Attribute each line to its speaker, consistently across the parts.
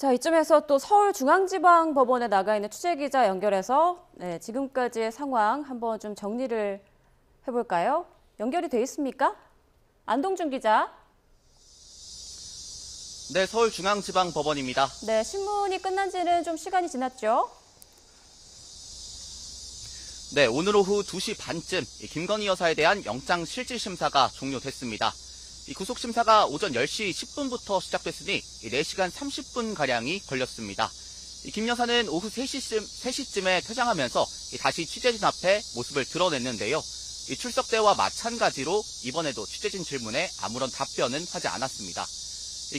Speaker 1: 자, 이쯤에서 또 서울중앙지방법원에 나가 있는 취재기자 연결해서 지금까지의 상황 한번 좀 정리를 해볼까요? 연결이 돼 있습니까? 안동준 기자.
Speaker 2: 네, 서울중앙지방법원입니다.
Speaker 1: 네, 신문이 끝난 지는 좀 시간이 지났죠?
Speaker 2: 네, 오늘 오후 2시 반쯤 김건희 여사에 대한 영장 실질심사가 종료됐습니다. 이 구속심사가 오전 10시 10분부터 시작됐으니 4시간 30분가량이 걸렸습니다. 김 여사는 오후 3시쯤에 퇴장하면서 다시 취재진 앞에 모습을 드러냈는데요. 출석 때와 마찬가지로 이번에도 취재진 질문에 아무런 답변은 하지 않았습니다.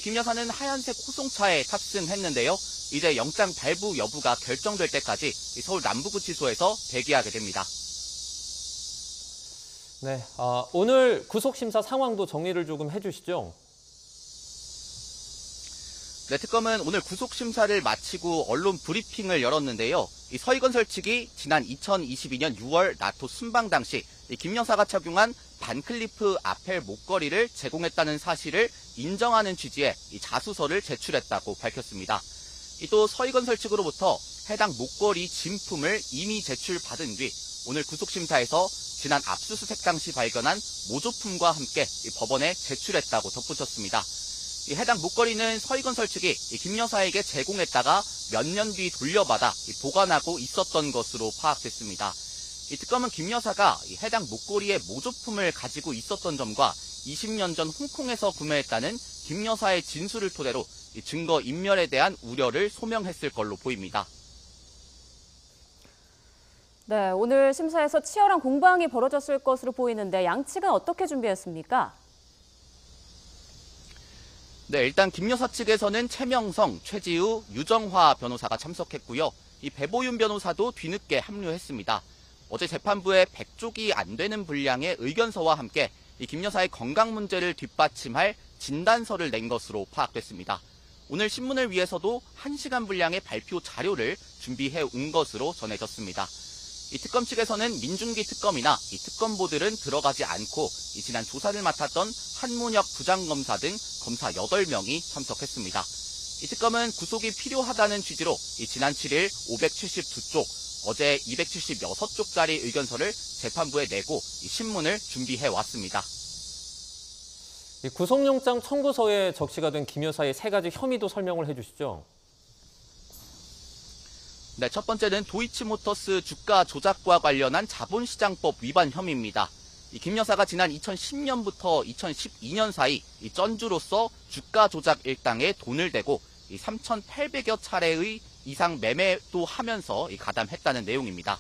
Speaker 2: 김 여사는 하얀색 호송차에 탑승했는데요. 이제 영장 발부 여부가 결정될 때까지 서울 남부구치소에서 대기하게 됩니다.
Speaker 3: 네, 오늘 구속심사 상황도 정리를 조금 해주시죠.
Speaker 2: 네, 특검은 오늘 구속심사를 마치고 언론 브리핑을 열었는데요. 이 서희건설 측이 지난 2022년 6월 나토 순방 당시 김 여사가 착용한 반클리프 아펠 목걸이를 제공했다는 사실을 인정하는 취지의 자수서를 제출했다고 밝혔습니다. 또 서희건설 측으로부터 해당 목걸이 진품을 이미 제출받은 뒤 오늘 구속심사에서 지난 압수수색 당시 발견한 모조품과 함께 법원에 제출했다고 덧붙였습니다. 해당 목걸이는 서희건설 측이 김 여사에게 제공했다가 몇 년 뒤 돌려받아 보관하고 있었던 것으로 파악됐습니다. 특검은 김 여사가 해당 목걸이의 모조품을 가지고 있었던 점과 20년 전 홍콩에서 구매했다는 김 여사의 진술을 토대로 증거 인멸에 대한 우려를 소명했을 걸로 보입니다.
Speaker 1: 네, 오늘 심사에서 치열한 공방이 벌어졌을 것으로 보이는데 양측은 어떻게 준비했습니까?
Speaker 2: 네, 일단 김 여사 측에서는 최명성, 최지우, 유정화 변호사가 참석했고요. 이 배보윤 변호사도 뒤늦게 합류했습니다. 어제 재판부에 100쪽이 안 되는 분량의 의견서와 함께 이 김 여사의 건강 문제를 뒷받침할 진단서를 낸 것으로 파악됐습니다. 오늘 신문을 위해서도 1시간 분량의 발표 자료를 준비해 온 것으로 전해졌습니다. 이 특검 측에서는 민준기 특검이나 이 특검보들은 들어가지 않고 지난 조사를 맡았던 한문혁 부장검사 등 검사 8명이 참석했습니다. 이 특검은 구속이 필요하다는 취지로 지난 7일 572쪽, 어제 276쪽짜리 의견서를 재판부에 내고 신문을 준비해 왔습니다.
Speaker 3: 구속영장 청구서에 적시가 된 김 여사의 3가지 혐의도 설명을 해주시죠.
Speaker 2: 네, 첫 번째는 도이치모터스 주가 조작과 관련한 자본시장법 위반 혐의입니다. 김 여사가 지난 2010년부터 2012년 사이 전주로서 주가 조작 일당에 돈을 대고 3,800여 차례의 이상 매매도 하면서 가담했다는 내용입니다.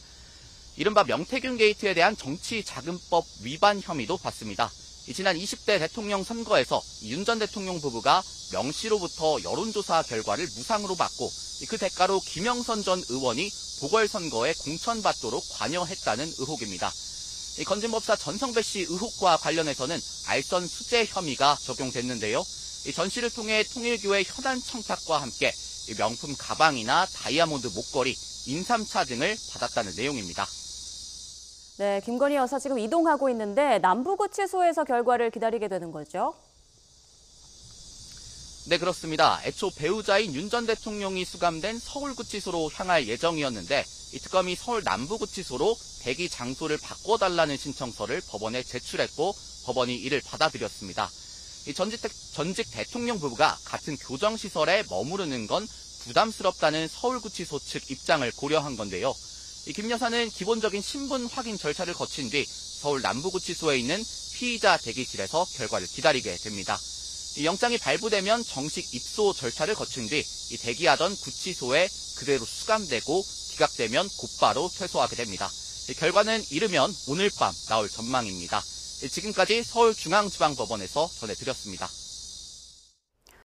Speaker 2: 이른바 명태균 게이트에 대한 정치자금법 위반 혐의도 받습니다. 지난 20대 대통령 선거에서 윤 전 대통령 부부가 명 씨로부터 여론조사 결과를 무상으로 받고 그 대가로 김영선 전 의원이 보궐선거에 공천받도록 관여했다는 의혹입니다. 건진법사 전성배 씨 의혹과 관련해서는 알선 수재 혐의가 적용됐는데요. 전 씨를 통해 통일교의 현안 청탁과 함께 명품 가방이나 다이아몬드 목걸이, 인삼차 등을 받았다는 내용입니다.
Speaker 1: 네, 김건희 여사 지금 이동하고 있는데 남부구치소에서 결과를 기다리게 되는 거죠?
Speaker 2: 네, 그렇습니다. 애초 배우자인 윤 전 대통령이 수감된 서울구치소로 향할 예정이었는데 이 특검이 서울 남부구치소로 대기 장소를 바꿔달라는 신청서를 법원에 제출했고 법원이 이를 받아들였습니다. 전직 대통령 부부가 같은 교정시설에 머무르는 건 부담스럽다는 서울구치소 측 입장을 고려한 건데요. 김 여사는 기본적인 신분 확인 절차를 거친 뒤 서울 남부구치소에 있는 피의자 대기실에서 결과를 기다리게 됩니다. 영장이 발부되면 정식 입소 절차를 거친 뒤 대기하던 구치소에 그대로 수감되고 기각되면 곧바로 퇴소하게 됩니다. 결과는 이르면 오늘 밤 나올 전망입니다. 지금까지 서울중앙지방법원에서 전해드렸습니다.